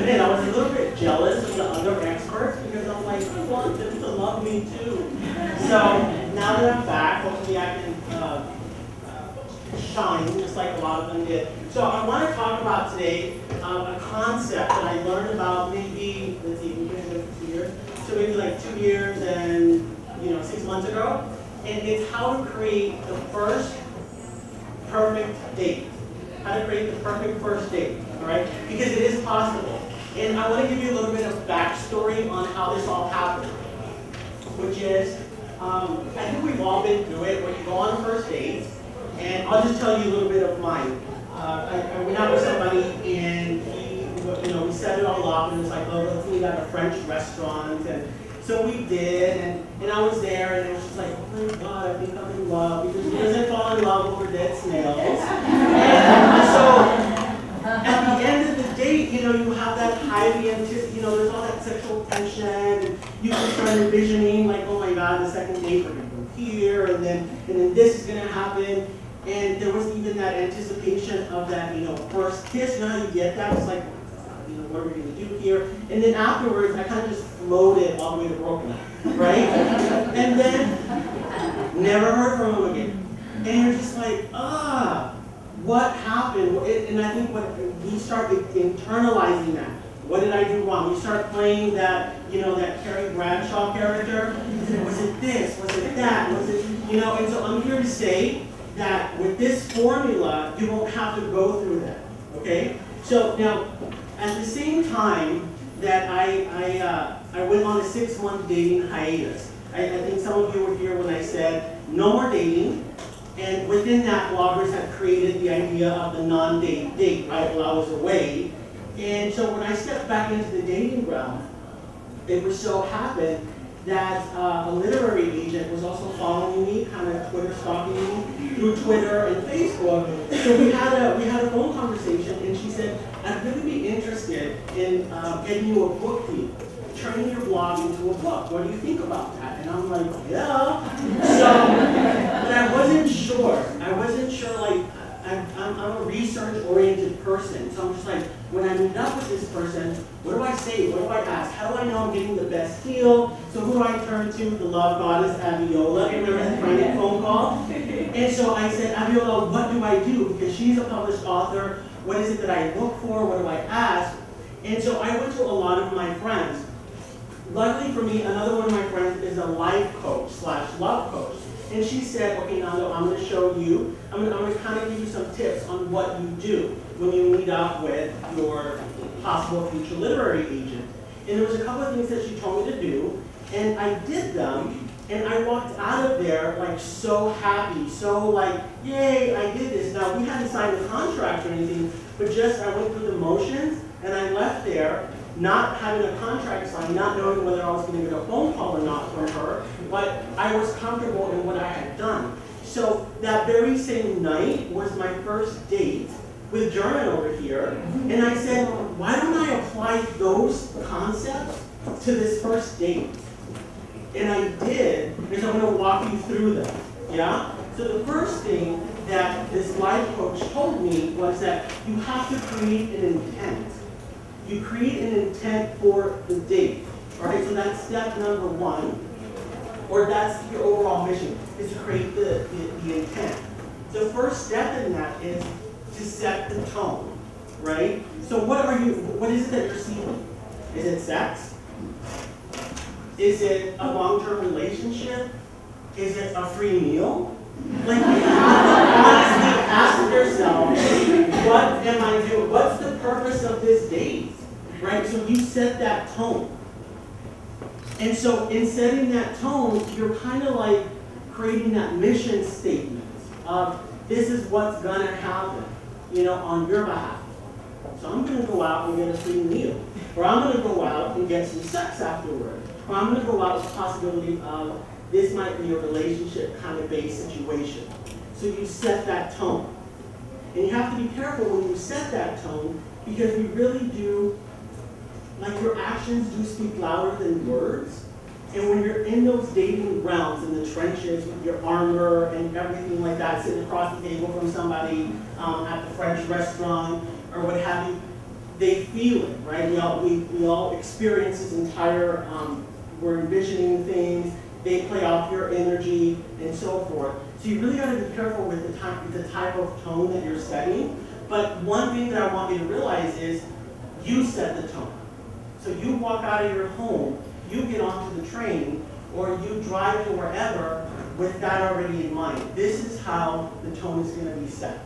admit I was a little bit jealous of the other experts because I'm like, I want them to love me too. So now that I'm back, hopefully I can shine just like a lot of them did. So I want to talk about today a concept that I learned about maybe, let's see, we've been with 2 years, so maybe like 2 years and 6 months ago, and it's how to create the first perfect date. How to create the perfect first date, all right? Because it is possible. And I want to give you a little bit of backstory on how this all happened, which is, I think we've all been through it, when you go on a first date, and I'll just tell you a little bit of mine. I went out with somebody, and we set it all up, and it was like, oh, let's meet at a French restaurant, and so we did, and I was there, and it was just like, oh my God, I think I'm in love, because who doesn't fall in love over dead snails? And so, at the end of the date, you have that highly anticipated, there's all that sexual tension, and you can start envisioning, like, oh my God, the second date, we're going to go here, and then this is going to happen, and there was even that anticipation of that, first kiss, you know how you get that? It's like, what are we going to do here? And then afterwards, I kind of just floated all the way to Brooklyn, right? And then, never heard from him again. And you're just like, what happened? And I think when we start internalizing that, what did I do wrong? You start playing that, that Carrie Bradshaw character. Was it this? Was it that? Was it, and so I'm here to say that with this formula, you won't have to go through that, okay? So now, at the same time that I went on a 6-month dating hiatus, I think some of you were here when I said no more dating, and within that, bloggers had created the idea of the non-date date, right, while I was away. And so when I stepped back into the dating realm, it was so happened that a literary agent was also following me, kind of Twitter stalking me through Twitter and Facebook. So we had a phone conversation, and she said, I'd really be interested in getting you a book deal, turning your blog into a book. What do you think about that? And I'm like, yeah. So, but I wasn't sure. Like, I'm a research-oriented person. So I'm just like, when I meet up with this person, what do I say? What do I ask? How do I know I'm getting the best deal? So who do I turn to? The love goddess, Aviola. Remember that Friday phone call? And so I said, Aviola, what do I do? Because she's a published author. What is it that I look for? What do I ask? And so I went to a lot of my friends. Luckily for me, another one of my friends is a life coach / love coach. And she said, okay, Nando, I'm going to show you, I'm going to kind of give you some tips on what you do when you meet up with your possible future literary agent. And there was a couple of things that she told me to do, and I did them, and I walked out of there like so happy, so like, yay, I did this. Now, we hadn't signed a contract or anything, but just I went through the motions, and I left there not having a contract signed, not knowing whether I was going to get a phone call or not from her, but I was comfortable in what I had done. So that very same night was my first date with German over here, and I said, why don't I apply those concepts to this first date? And I did, because I'm going to walk you through them, yeah? So the first thing that this life coach told me was that you have to create an intent. You create an intent for the date, all right? So that's step number 1, or that's your overall mission, is to create the intent. The first step in that is to set the tone, right? So what is it that you're seeking? Is it sex? Is it a long-term relationship? Is it a free meal? Like, you have to honestly ask yourself, what am I doing? What's the purpose of this date? Right? So you set that tone. And so in setting that tone, you're kind of like creating that mission statement of this is what's gonna happen, on your behalf. So I'm gonna go out and get a free meal. Or I'm gonna go out and get some sex afterward. Or I'm gonna go out with the possibility of this might be a relationship kind of based situation. So you set that tone. And you have to be careful when you set that tone, because we really do, like, your actions do speak louder than words. And when you're in those dating realms, in the trenches with your armor and everything like that, sitting across the table from somebody at the French restaurant or what have you, they feel it, right? We all experience this entire, we're envisioning things, they play off your energy, and so forth. So you really got to be careful with the type of tone that you're setting. But one thing that I want you to realize is you set the tone. So you walk out of your home, you get onto the train, or you drive to wherever with that already in mind. This is how the tone is going to be set,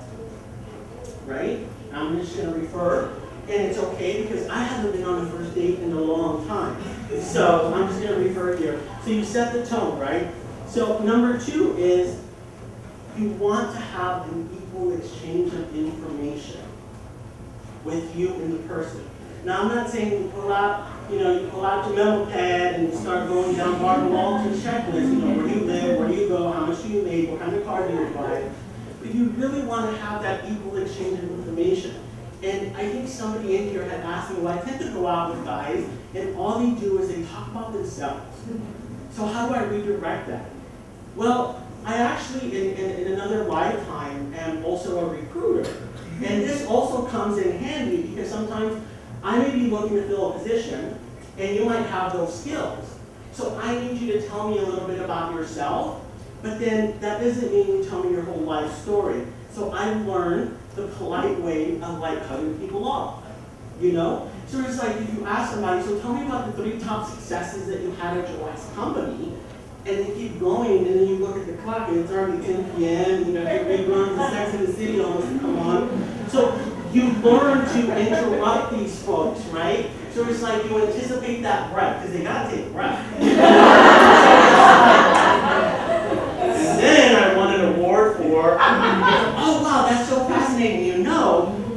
right? I'm just going to refer, and it's okay because I haven't been on a first date in a long time. So I'm just going to refer here. So you set the tone, right? So number 2 is you want to have an equal exchange of information with you and the person. Now I'm not saying you pull out your memo pad and you start going down Barbara Walters' checklist, where you live, where you go, how much do you make, what kind of car do you drive. But you really want to have that equal exchange of information. And I think somebody in here had asked me, well, I tend to go out with guys, and all they do is they talk about themselves. So how do I redirect that? Well, I actually, in another lifetime, am also a recruiter. And this also comes in handy because sometimes I may be looking to fill a position, and you might have those skills. So I need you to tell me a little bit about yourself, but then that doesn't mean you tell me your whole life story. So I learned the polite way of like cutting people off, So it's like if you ask somebody, so tell me about the 3 top successes that you had at your last company, and they keep going, and then you look at the clock, and it's already 10 p.m., you got your reruns of Sex and the City almost to come on. So you learn to interrupt these folks, right? So it's like you anticipate that breath, because they got to take a breath. And then I won an award for, oh wow, that's so fascinating.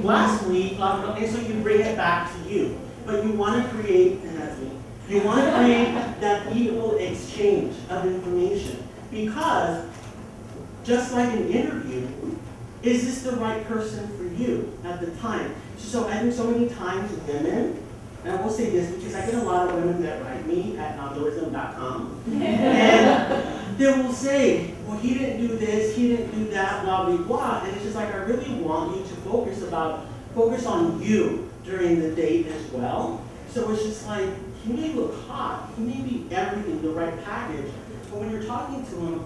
Last week, and so you bring it back to you. But you want to create, and that's me, you want to create that equal exchange of information. Because, just like an interview, is this the right person for you at the time? So I think so many times women, and I will say this because I get a lot of women that write me at nandoism.com, and they will say, well, he didn't do this, he didn't do that, blah, blah, blah. And it's just like, I really want you to focus on you during the date as well. So it's just like, he may look hot, he may be everything, the right package, but when you're talking to him,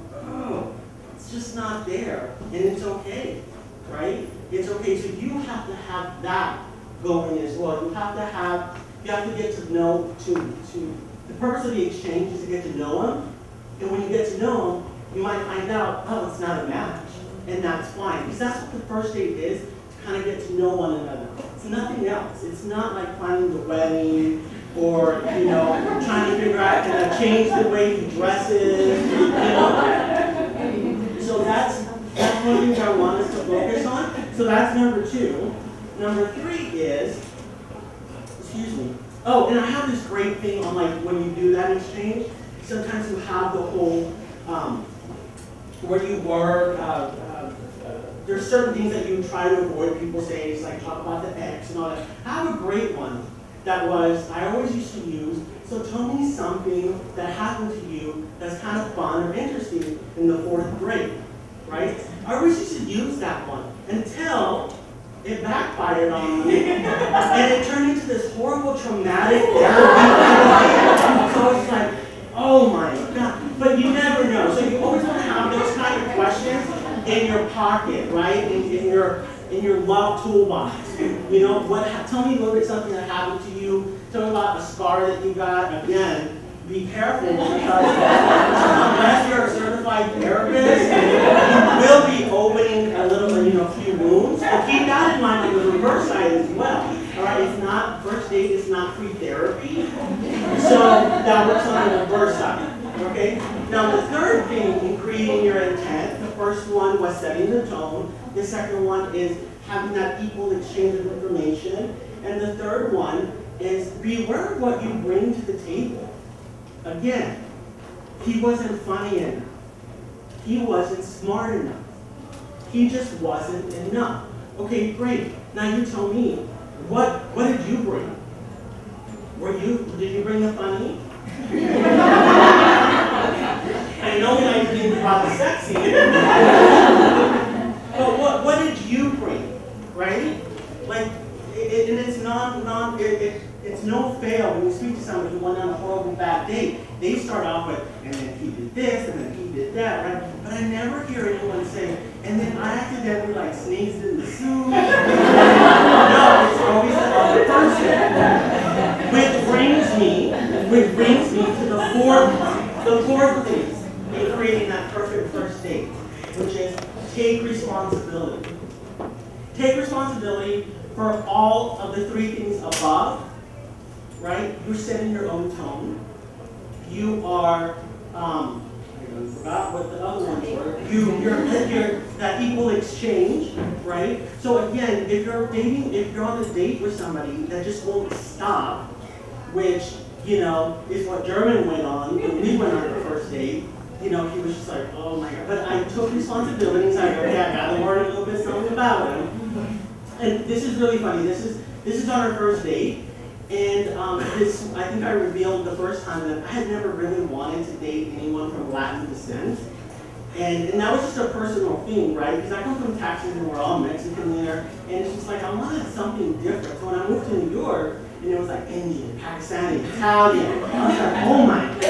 it's just not there, and it's okay, right? It's okay, so you have to have that going as well. You have to get to know, the purpose of the exchange is to get to know him, and when you get to know him, you might find out, oh, it's not a match, and that's fine, because that's what the first date is, to kind of get to know one another. It's nothing else. It's not like planning the wedding, or, trying to figure out, can I change the way he dresses, So that's one thing I want us to focus on. So that's number 2. Number 3 is, excuse me. Oh, and I have this great thing on like when you do that exchange, sometimes you have the whole, where you work, there's certain things that you try to avoid. People say, it's like talk about the ex and all that. I have a great one that I always used to use. So tell me something that happened to you that's kind of fun or interesting in the 4th grade, right? I always used to use that one until it backfired on me, and it turned into this horrible traumatic therapy. So it's like, oh my God. But you never know. So you always want to have those kind of questions in your pocket, right? In your love toolbox. Tell me a little bit something that happened to you. Tell me about a scar that you got. Again, be careful because unless you're a certified therapist, you will be opening a few wounds. But keep that in mind on the reverse side as well. All right, it's not first date. It's not free therapy. So that works on the reverse side. Okay. Now the third thing in creating your intent, the first one was setting the tone. The second one is having that equal exchange of information. And the third one is beware of what you bring to the table. Again, he wasn't funny enough. He wasn't smart enough. He just wasn't enough. Okay, great. Now you tell me, what did you bring? Did you bring the funny? I know we like to think about the sexy. But what did you bring, right? Like, and it's it's no fail when you speak to somebody who went on a horrible bad date. They start off with, and then he did this, and then he did that, right? But I never hear anyone say, and then I accidentally like sneezed in the soup. No, it's always the other person. Which brings me to the fourth thing in creating that perfect first date, which is take responsibility. Take responsibility for all of the three things above, right? You're setting your own tone. You are, I forgot what the other ones were. You're that equal exchange, right? So again, if you're on a date with somebody that just won't stop, which, is what German went on when we went on our first date. He was just like, oh my God. But I took responsibility, so I go, yeah, I gotta learn a little bit something about him. And this is really funny. This is on our first date. And I think I revealed the first time that I had never really wanted to date anyone from Latin descent. And that was just a personal thing, right? Because I come from Texas and we're all Mexican there. And it's just like, I wanted something different. So when I moved to New York, and it was like Indian, Pakistani, Italian, I was like, oh my God. So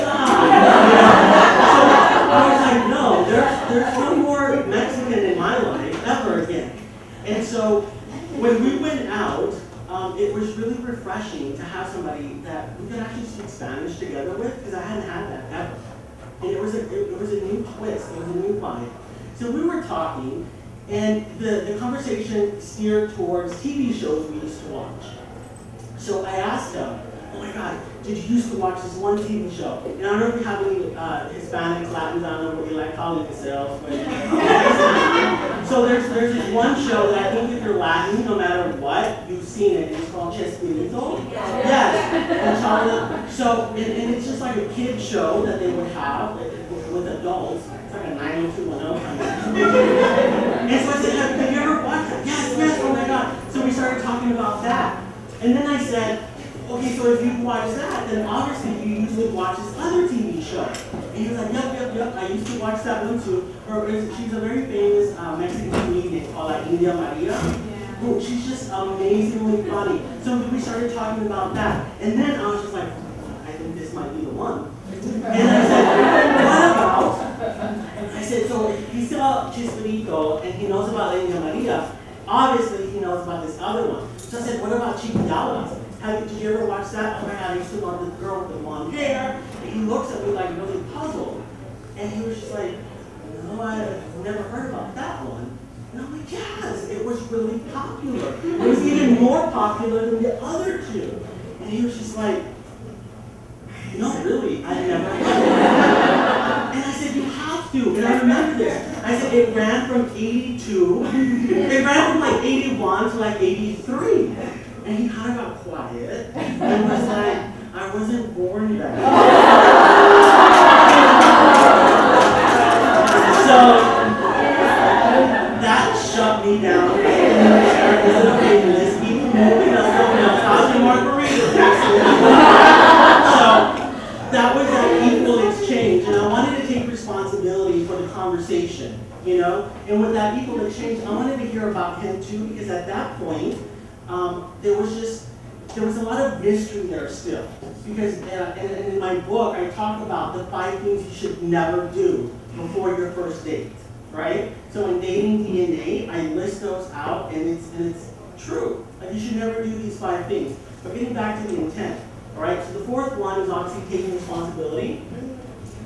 I was like, no, there's no more Mexican in my life ever again. And so when we went out, it was really refreshing to have somebody that we could actually speak Spanish together with, because I hadn't had that ever. And it was a new twist, it was a new vibe. So we were talking, and the conversation steered towards TV shows we used to watch. So I asked him, oh my God, did you used to watch this one TV show? And I don't know if we have any Hispanics, Latins, I don't know what you like calling yourselves, but so there's this one show that I think if you're Latin, no matter what, you've seen it. It's called Chespirito. Yes. So and it's just like a kid show that they would have with adults. It's like a 90210 kind of. And so I said, have you ever watched it? Yes, oh my God. So we started talking about that. And then I said, okay, so if you watch that, then obviously you usually watch this other TV show. And he was like, yep, I used to watch that one too. She's a very famous Mexican comedian called India Maria. Oh, she's just amazingly funny. So we started talking about that. And then I was just like, I think this might be the one. And I said, what about? I said, so he saw Chespirito and he knows about India Maria. Obviously, he knows about this other one. So I said, what about Chiquidalas? Did you ever watch that? Oh my God, I used to love the girl with the blonde hair. And he looks at me like really puzzled. And he was just like, no, I've never heard about that one. And I'm like, yes, it was really popular. It was even more popular than the other two. And he was just like, no, really, I never heard of it. And I said, you have to. And I remember this. I said, it ran from 82. It ran from like 81 to like 83. And he kind of got quiet and was like, I wasn't born then. So that shut me down. I said, okay, let's keep moving on something else. How's your margarita? So that was that equal exchange. And I wanted to take responsibility for the conversation, And with that equal exchange, I wanted to hear about him too, because at that point, there was a lot of mystery there still. Because in my book, I talk about the 5 things you should never do before your first date, right? So in Dating DNA, I list those out, and it's true. Like you should never do these 5 things. But getting back to the intent, all right? So the 4th one is obviously taking responsibility.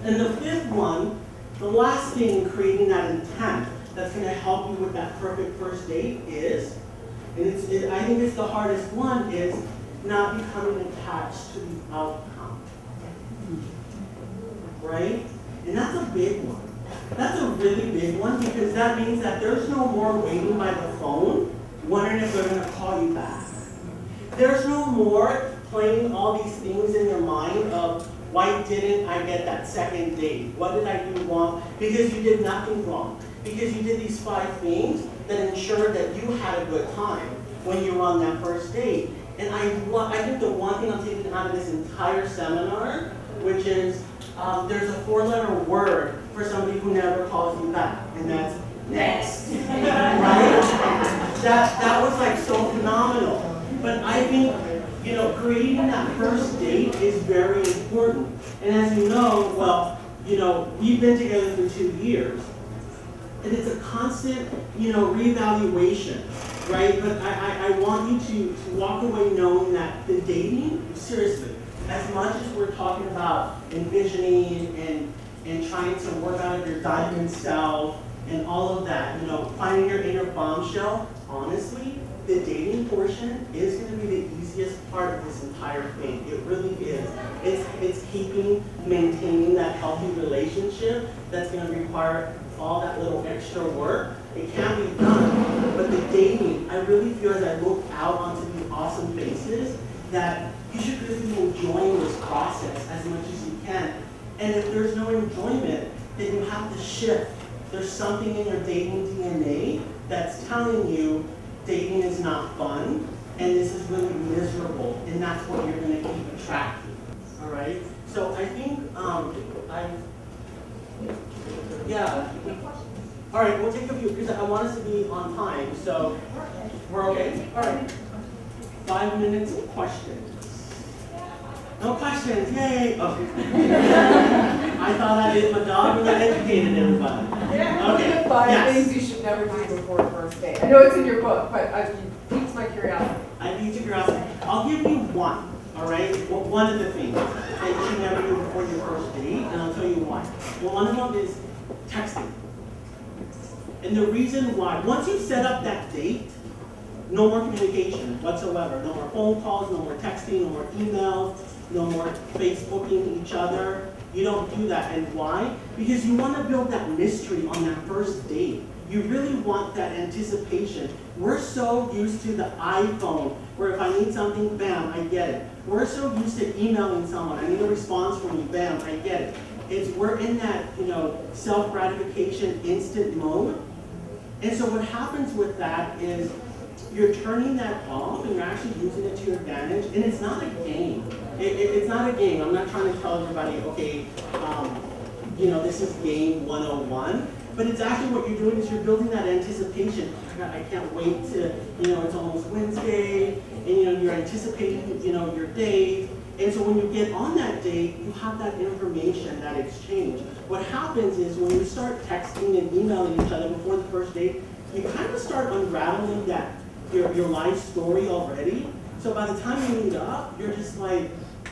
And the 5th one, the last thing in creating that intent that's going to help you with that perfect first date is, and I think it's the hardest one, is not becoming attached to the outcome. Right? And that's a big one. That's a really big one, because that means that there's no more waiting by the phone, wondering if they're going to call you back. There's no more playing all these things in your mind of, why didn't I get that second date? What did I do wrong? Because you did nothing wrong. Because you did these 5 things that ensured that you had a good time when you were on that first date. And I think the one thing I'm taking out of this entire seminar, which is there's a 4-letter word for somebody who never calls you back, and that's next. Right? That was like so phenomenal. think, you know, creating that first date is very important. And as you know, well, you know, we've been together for 2 years. And it's a constant, you know, reevaluation, right? But I want you to walk away knowing that the dating, seriously, as much as we're talking about envisioning and trying to work out of your diamond self and all of that, you know, finding your inner bombshell, honestly, the dating portion is going to be the easiest part of this entire thing. It really is. It's maintaining that healthy relationship that's going to require all that little extra work. It can be done, but the dating, I really feel as I look out onto these awesome faces that you should really be enjoying this process as much as you can. And if there's no enjoyment, then you have to shift. There's something in your dating DNA that's telling you dating is not fun, and this is really miserable, and that's what you're going to keep attracting. All right? So I think yeah. All right, we'll take a few because I want us to be on time. So we're okay. All right. 5 minutes of questions. No questions, yay! Oh. I thought I did my job and I educated everybody. Yeah. Okay. 5 things you should never do before a first date. I know it's in your book, but it piques my curiosity. I piqued your curiosity. I'll give you one, all right? Well, one of the things that you should never do before your first date, and I'll tell you why. Well, one of them is texting. And the reason why, once you set up that date, no more communication whatsoever. No more phone calls, no more texting, no more emails, no more Facebooking each other. You don't do that. And why? Because you want to build that mystery on that first date. You really want that anticipation. We're so used to the iPhone, where if I need something, bam, I get it. We're so used to emailing someone. I need a response from you, bam, I get it. We're in that, you know, self-gratification, instant mode. And so what happens with that is you're turning that off and you're actually using it to your advantage. And it's not a game. It's not a game. I'm not trying to tell everybody, okay, you know, this is game 101. But it's actually what you're doing is you're building that anticipation. Oh my God, I can't wait to, you know, it's almost Wednesday, and you know, you're anticipating, you know, your date. And so when you get on that date, you have that information, that exchange. What happens is when you start texting and emailing each other before the first date, you kind of start unraveling that your life story already. So by the time you meet up, you're just like,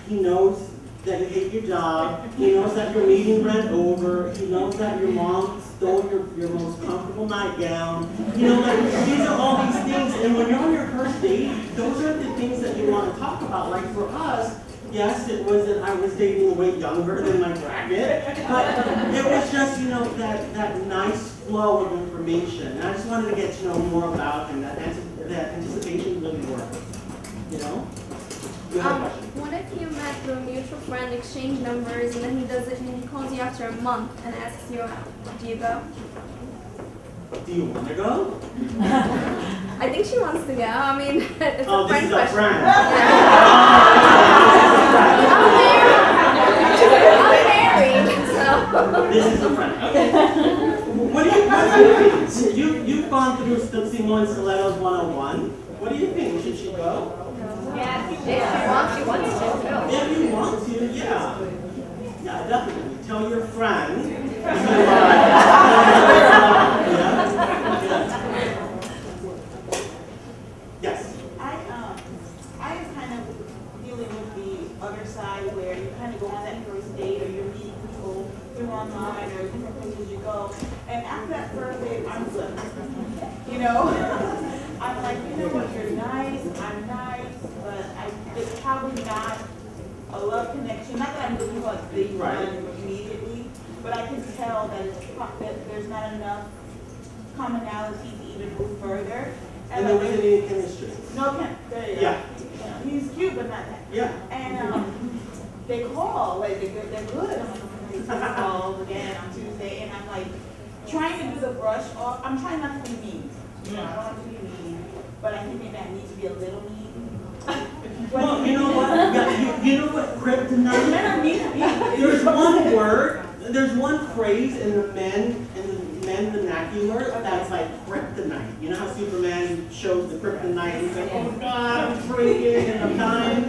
he knows that you hate your job, he knows that your meeting ran over, he knows that your mom stole your most comfortable nightgown. You know, like, these are all these things, and when you're on your first date, those are the things that you want to talk about. Like for us, yes, it was that I was dating way younger than my bracket, but it was just, you know, that nice flow of information. And I just wanted to get to know more about him, that anticipation really worked, you know? You have a question? What if you met through a mutual friend, exchange numbers, and then he does it and he calls you after a month and asks you, do you go? Do you want to go? I think she wants to go. I mean, it's oh, a friend this is question. A friend. I'm married, so. This is a friend. Okay. What do you think? You've gone through Simone Stiletto's 101. What do you think? Should she go? Yeah, if she wants to. If you want to, yeah. Yeah, definitely. Tell your friend. Yes. I am kind of dealing with the other side where you kind of go on that first date or you're meeting people through online or different places you go. And after that first date, I'm flipped. You know? I'm like, you know what, you're nice, I'm nice, but it's probably not a love connection. Not that I'm looking for a big one immediately, but I can tell that there's not enough commonality to even move further. And there wasn't any chemistry. No chemistry. Yeah. He's cute, but not that. Yeah. And they call, like they're good. I'm like, call again on Tuesday, and I'm like trying to do the brush off. I'm trying not to be mean. I don't want to be mean, but I think maybe I need to be a little mean. Well, you know what? Yeah, you know what kryptonite? Men are mean. There's one word, there's one phrase in the men vernacular that's like kryptonite. You know how Superman shows the kryptonite and he's like, oh God, I'm heartbreaking and I'm dying.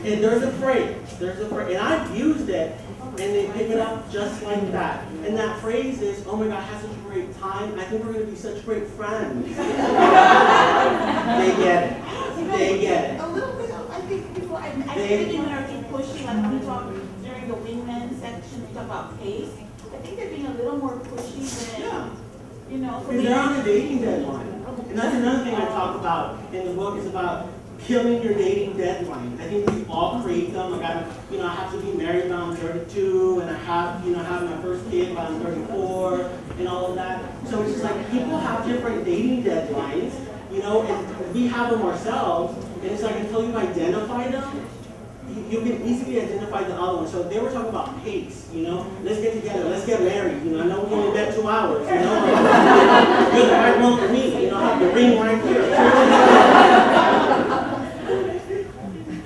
And there's a phrase, and I've used it, and they pick it up just like that. And that phrase is, oh my God, I had such a great time. I think we're going to be such great friends. They get it. They get it. A little bit of, I think people, I think even are too pushy, like when we talk during the wingman section, we talk about pace. I think they're being a little more pushy than, you know. Because they're on a dating deadline. And that's another thing I talk about in the book is about killing your dating deadline. I think we all create them. Like I have to be married when I'm 32, and I have my first kid when I'm 34, and all of that. So it's just like people have different dating deadlines, and we have them ourselves. And it's like until you identify them, you can easily identify the other one. So they were talking about pace, let's get together, let's get married. I know we only met 2 hours, you're the right one for me, I have the ring right here.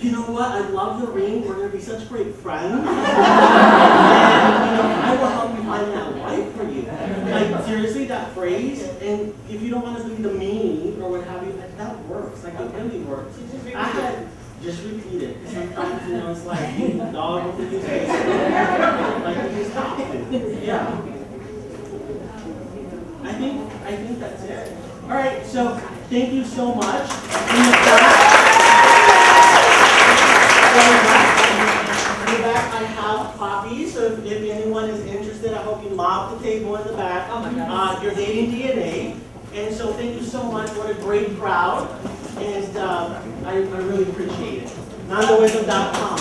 You know what? I love the ring. We're going to be such great friends. And, I will help you find that wife for you. Like, seriously, that phrase, and if you don't want to be the mean or what have you, that works. Like, it really works. Just repeat it. Sometimes, it's like, dog with the use face. Like, you just talk to. Yeah. I think that's it. All right, so thank you so much. In the back, I have copies, so if anyone is interested, I hope you mob the table in the back. Your dating DNA. And so thank you so much. What a great crowd. And I really appreciate it. NandoWisdom.com.